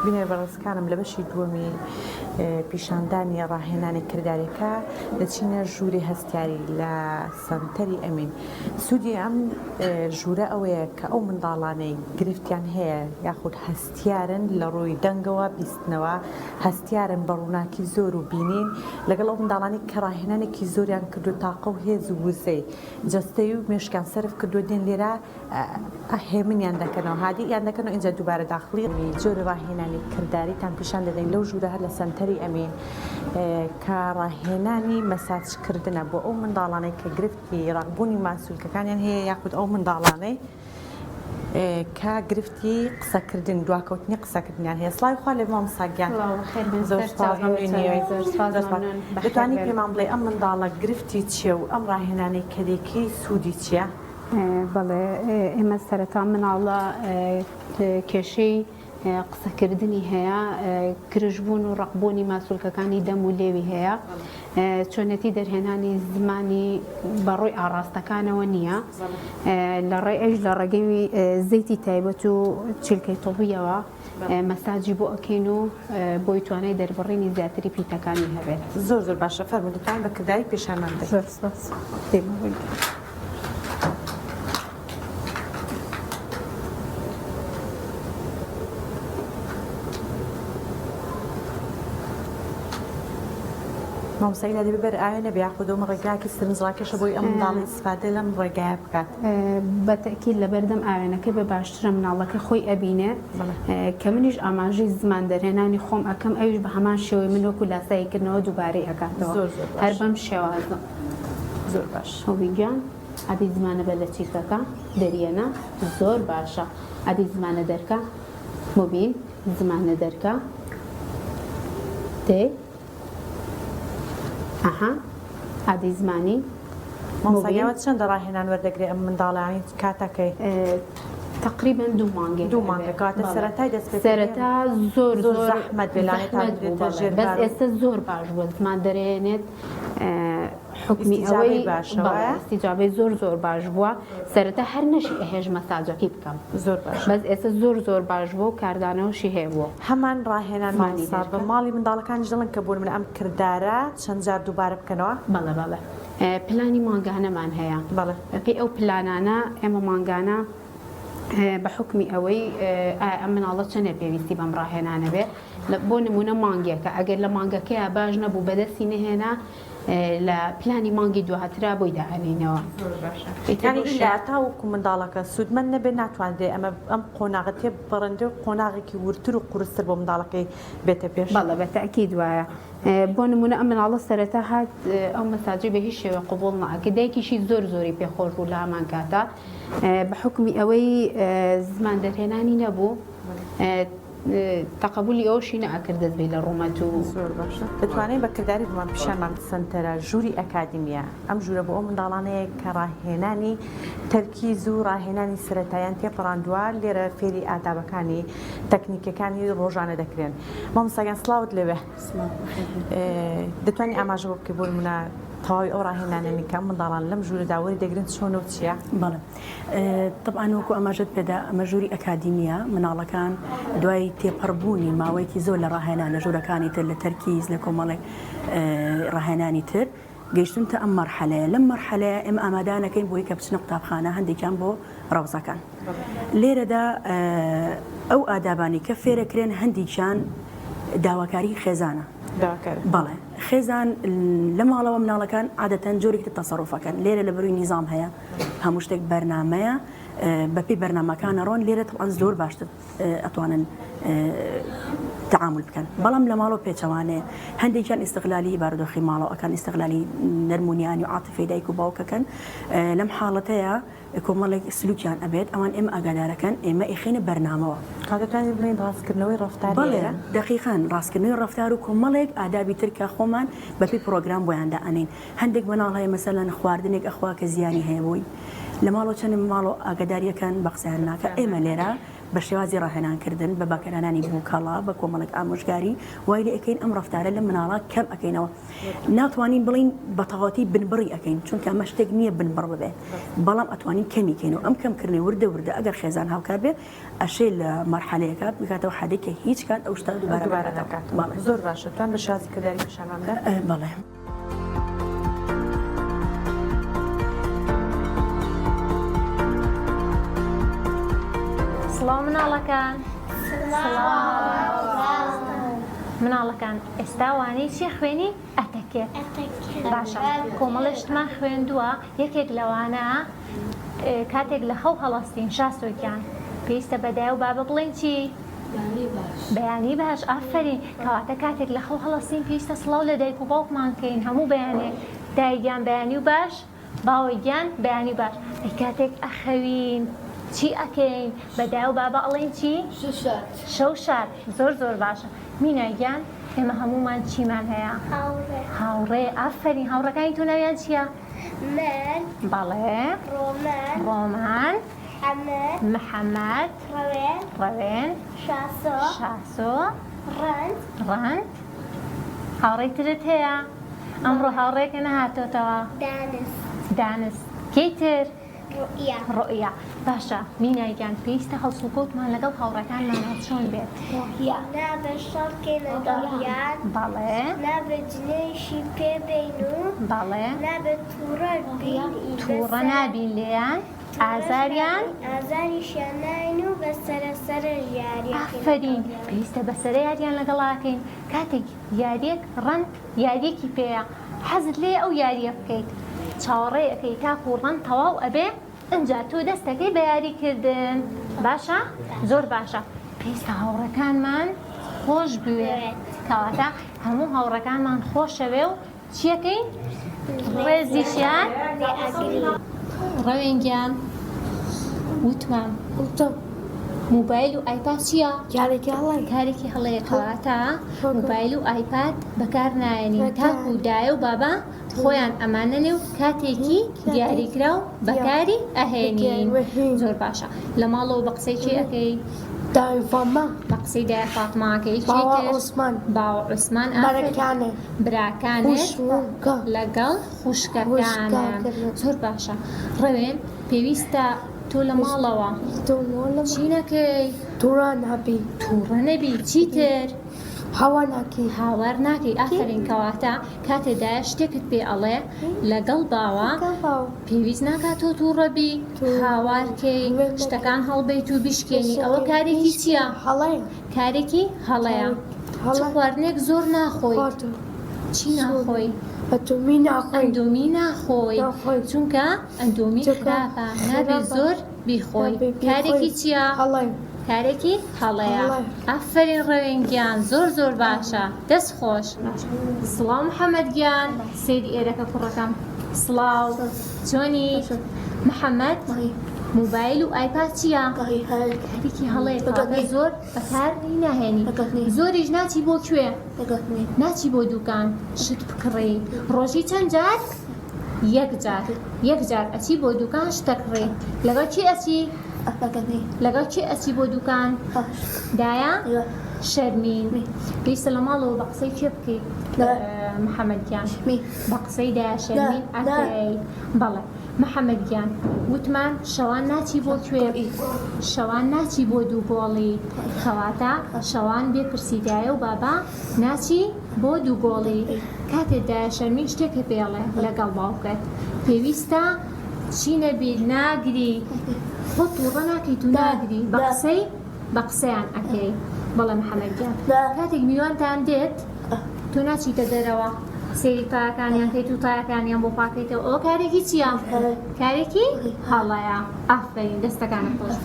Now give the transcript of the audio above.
بینێ بەڕێزکانم لە بەشی دووەمی پیشاندانی ڕاهێنانی کردارێکە دەچینە ژووری هەستیاری لە سەنتەری ئەمین. سوودی ئەم ژوورە ئەوەیە کە ئەو منداڵانەی گرفتیان هەیە یاخود هەستیارن لە ڕووی دەنگەوە بیستنەوە، هەستیارن بە ڕووناکی زۆر و بینین لەگەڵ ئەو منداڵانی کە ڕاهێنانێکی زۆریان کردو تاقە و هێز و وزەی جەستەی و مێشکیان سەرف کردو دێن لێرە هێمنیان دەکەنەوە هادی یان دەکەنەوە اینجا دووبارە داخلی جۆری ڕاهێنانی کرداریتان پیشان دەدەین لەو ژوورە هەر لە سەنتەری ئەمین کە ڕاهێنانی مەساجکردنە بۆ ئەو منداڵانەی کە گرفتی ڕاکبوونی ماسوولکەکانیان هەیە یاخود ئەو منداڵانەی کە گرفتی قسەکردن دواکەوتنی قسەکردنیان هەیە. سڵاوی خوا لێ مامۆستاگیان دەتوانی پێمان بڵێ ئەم منداڵە گرفتی چییە و ئەم ڕاهێنانەی کەدێکی سوودی چییە؟ بەڵێ ئێمە سەرەتا مناڵە کێشەی قسەکردنی هەیە، کرژبوون و ڕقبوونی ماسوولکەکانی دەم و لێوی هەیە، چۆنەتی دەرهێنانی زمانی بەڕۆی ئاڕاستەکانەوە نییە، لە ڕێ ئەش لە ڕێگەی زەیتی تایبەت و چیلکەی تۆبیەوە مەساجی بۆ ئەکەین و بۆی توانای دەربڕینی زیاتری پیتەکانی هەبێت. زۆر زۆر باشە فەرموودەتان بە کردایی پێشانمان بدەین. مامۆستای لە دەبێ بەر ئاوێ نەبێ یاخودەوە ڕێگاکی سمزڕاکێشە بۆی ئەم منداڵی ئیسفادە لەم ڕێگایە بکات. بەتەکیید لەبەردەم ئاوێنەکە بە باشترە مناڵەکە خۆی ئەبینێ کە منیش ئاماژەی زمان دەرهێنانی خۆم ئەەکەم ئەویش بە هەمان شێوەی من وەکو لاساییکردنەوە دووبارەی ئەکاتەوە هەر بەم شێوازە. زۆر باش هەویگیان عادی زمانە بە لە چیرکەکە دەریێنە زۆر باشە، عادی زمانە دەرکە مبین زمانە دەرکە تێ ئەها عادی زمانی مامۆستاگیان چەندە ڕاهێنان وەردەگرێ ئەم منداڵانی کاتەکەی؟ تقریبا دوو مانگێ کاتە سەرەتای دەست سەرەتا زۆر زەحمەت بێلانێتان بەس ئێستا زۆر باش بووە زمان دەرێنێت حکمی ئەوەی استیجابەی زۆر باش بووە. سەرەتا هەر نەشی ئەهێژ مەساجەکەی بکەم زۆر باش، بەس ئێستا زۆر باش بووە و کاردانەوەشی هەیە بووە. هەمان ڕاهێنان مانیسا بە ماڵی منداڵەکانیش دڵن کە بوون من ئەم کردارە چەند جار دووبارە بکەنەوە؟ بەڵێ پلانی مانگانەمان هەیە. پێی ئەو پلانانە ئێمە مانگانە بە حکمی ئەوەی ئەم مناڵە چەندێ پێویستی بەم ڕاهێنانە بێ بۆ نمونە مانگێکە ئەگەر لە مانگەکەیە باش نەبوو بەدەستی نەهێنا لە پلانی مانگی دواترا بۆی داهێنینەوە. تا وەکو منداڵەکە سوودمەند نەبێت ناتوانێت ئەمە ئەم قۆناغەتێ بەڕەندە و قۆناغێکی ورتر و قورستر بۆ منداڵەکەی بێتە پێش. بەڵێ بەتەکیید وایە. بۆ نمونە ئەم مناڵە سەرەتا هات ئەو مەساجی بە هیچ شێوە قبوڵ نەکرد، دایکیشی زۆری پێخۆش بوو لە هەمان کاتە بە حکمی ئەوەی زمان دەرهێنانی نەبوو تەقبولی ئەوشی نەئەکرد دەست بێ لە ڕوومەت و زۆر باشە. دەتوانین بە کرداری بمان پیشانمان سنتەرە ژووری ئەکادیمیە ئەم ژوورە بۆ ئەو منداڵانەیە کە ڕاهێنانی تەرکیز و ڕاهێنانی سەرەتاییان تێپەڕاندووە لێرە فێری ئادابەکانی تەکنیکەکانی ڕۆژانە دەکرێن. مامۆستاگیان سڵاوت لەوێ دەتوانین ئاماژە بۆ بکەی بۆ نمونە تەواوی ئەو ڕاهێنانێنی کە منداڵان لەم ژوورە داوەری دەگرن چۆن و چییە؟ بەڵێ طبعاً وەکو ئەماژەت پێدا ئەمە ژووری ئەکادیمیە مناڵەکان دوای تێپەڕبوونی ماوەیەکی زۆر لە ڕاهێنانە ژوورەکانی تر لە تەرکیز لە کۆمەڵێک ڕاهێنانی تر گەیشتونتە ئەم مەرحەلەیە. لەم مەرحەلەیە ئێمە ئامادانەکەین بۆی کە بچنە قوتابخانە هەندێکیان بۆ ڕەوزەکان. لێرەدا ئەو ئادابانی کە فێرەکرێن هەندێکیان داواکاری خێزانە. بەڵێ خێزان لە ماڵەوە مناڵەکان عادەتەن جۆرێکی تەسەڕوفەکەن. لێرە لە بەروی نیزام هەیە هەموو شتێک بەرنامەیە بەپی بەرنامەکانە ڕۆن لێرە تەوان زۆر باشتر ئەتوانن تعامل بکەن. بەڵام لە ماڵەوە پێچەوانەیە هەندێکیان ئیستیغلالی بارودۆخی ماڵەوە ئەکەن ئیستیغلالی نەرمونیانی و عاتیفەی دایک و باوکەکەن. لەم حاڵەتەیە کۆمەڵێک سلوکیان ئەبێت ئەوان ئێمە ئاگادارەکەن ئێمە ئێخێنە بەرنامەوە. کاتتوانین بڵێن ڕاستکردنەوەی ڕەفتار بەڵێ دقیقاً ڕاستکردنەوەی ڕەفتار و کۆمەڵێک ئادابی تر کە خۆمان بەپی پرۆگرام بۆیان دائەنین. هەندێک مناڵ هەیە مەسەلەن خواردنێک ئەخوا کە زیانی هەیە بووی لە ماڵەوە چەند ماڵۆ ئاگاداریەکەن بە قسەیان ناکە. ئێمە لێرە بە شێوازی ڕاهێنانکردن بە باکەرانانی بووکەڵا بە کۆمەڵک ئامۆژگاری وای لێ ئەەکەین ئەم ڕفتارە لە مناڵات کەم ئەەکەینەوە ناتوانین بڵین بەتەواتی بنبڕی ئەەکەین چونکە ئەمە شتێک نییە بنبڕ ببێت بەڵام ئەتوانین کەمیکەینەوە ئەم کەمکردنی وردە ئەگەر خێزان هاوکار بێ ئەشێ لە مەرحەلەیەەکە بکاتەوە حادێکە هیچ کات ئەو شتا دووبارە دەکات. زۆر باشە توان بە شازی کردداری پیشانماندا بەڵێ. سڵاو مناڵەکان مناڵەکان ئێستا وانەی چی خوێنی ئەتەکێت باشە کۆمەڵشتمان خوێندووە یەکێک لەوانە کاتێک لە خەو هەڵەستین شاسۆکیان پێویستە بەدای و بابە بڵێن چی بەیانی باش ئافرین کەواتە کاتێک لە خەو هەڵەستین پێویستە سڵاو لە دایک و باوکمان بکەین هەموو بەیانێک دایگیان بەیانی و باش باوەیگیان بەیانی باش ئەی کاتێک ئەخەوین چی ئەکەین بەدای و بابە ئەڵێن چی شەو شار زۆر باشە مینایگیان ئێمە هەمومان چیمان هەیە هاوڕێ ئافرین هاوڕەکانی تۆ ناویان چییە من بەڵێ ڕۆمان محەممەد ڕەوێن شاسۆ ڕەند هاوڕێی ترت هەیە ئەمڕۆ هاوڕێکە نەهاتۆتەوە دانس کەیتر ڕۆیا باشە مینایگیان پێویستە هەڵسوکەوتمان لەگەڵ هاوڕەکانمانە چۆن بێت نابێ شەڕکەی لەگەڵیان بەڵێ نابێت جنێشی پێبین و بەڵێ نابێت تووڕە نابین لێیان ئازاریشیان ناین و بەسەرە ژیاری ئافرین پێویستە بەسەرە یاریان لەگەڵاکەین کاتێک یاریەک ڕەن یاریەکی پێەیە حەزت لێ ئەو یاریە بکەیت چاوەڕێ ئەەکەی تاکو ڕەن تەواو ئەبێ ئەجا تۆ دەستەکەی بە یاریکردن باشە زۆر باشە پێویستە هاوڕەکانمان خۆش بوێت کەواتە هەموو هاوڕەکانمان خۆشەوێ و چیەکەین ڕێزیشیان ڕەوێنگیان وتمان موبایل و ئایپاد چییە؟ کارێکی هەڵەیە کەواتە موبایل و ئایپاد بەکار نایەنین تاکو دایە و بابا خۆیان ئەمانەنێ و کاتێکی دیاریکرا و بەکاری ئەهێنین زۆر باشە لە ماڵەوە بە قسەی چی ئەەکەی؟ بە قسەی دای فاتماکەی باوە عوسمان براکانت لەگەڵ خوشکەکانە زۆر باشە ڕەوێن پێویستە تۆ لە ماڵەوە چی نەکەی؟ تووڕە نەبی چیتر؟ هاوار ناکەی ئافرین کەواتە کاتێدایە شتێکت پێ ئەڵێ لەگەڵ باوە پێویست ناکاتۆ تووڕەبی هاوارکەی شتەکان هەڵبێت و بیشکێنی ئەوە کارێکی چییە؟ کارێکی هەڵەیە چ خواردنێک زۆر ناخۆی چی ناخۆی؟ ئەندۆمی ناخۆی چونکە ئەندۆمی خراپە نابێت زۆر بیخۆی کارێکی چییە؟ کارێکی هەڵەیە ئافرین ڕەوێنگیان زۆر باشە دەست خۆش سڵاو محەممەدگیان سەیری ئێرەکە کوڕەکەم سڵاو چۆنی محەممەد موبایل و ئایپاد چییە؟ کارێکی هەڵەیە کەواتە زۆر بەکاری ناهێنی زۆریش ناچی بۆ کوێ؟ ناچی بۆ دوکان شت بکڕی ڕۆژی چەند جار؟ یەک جار ئەچی بۆ دوکان شتەکڕی لەگەڵ چی ئەچی؟ لەگەڵ چی ئەچی بۆ دوکان؟ دایە؟ شەرمین پێویستە لە ماڵەوە بە قسەی چێ بکەیت محەممەدگیان بە قسەی دایە شەرمین ئەکەی بەڵێ محەممەدگیان وتمان شەوان ناچی بۆ کوێ؟ شەوان ناچی بۆ دووگۆڵی کەواتە شەوان بێ پرسیدایە و بابا ناچی بۆ دووگۆڵی کاتێدایە شەرمین شتێکە پێڵێ لەگەڵ باوکەت پێویستە چی نەبی ناگری خۆ تووڕە ناکەیت و ناگری بە قسەیان ئەکەی بەڵێ محەممەدگیان کاتێک میوانتان دێت تۆ ناچیتە دەرەوە سێری تاکانیان کەیت و تایەکانیان بۆ پاکەیتەوە ئەوە کارێکی چییە؟ کارێکی هەڵەیە ئافرین دەستەکانە خۆش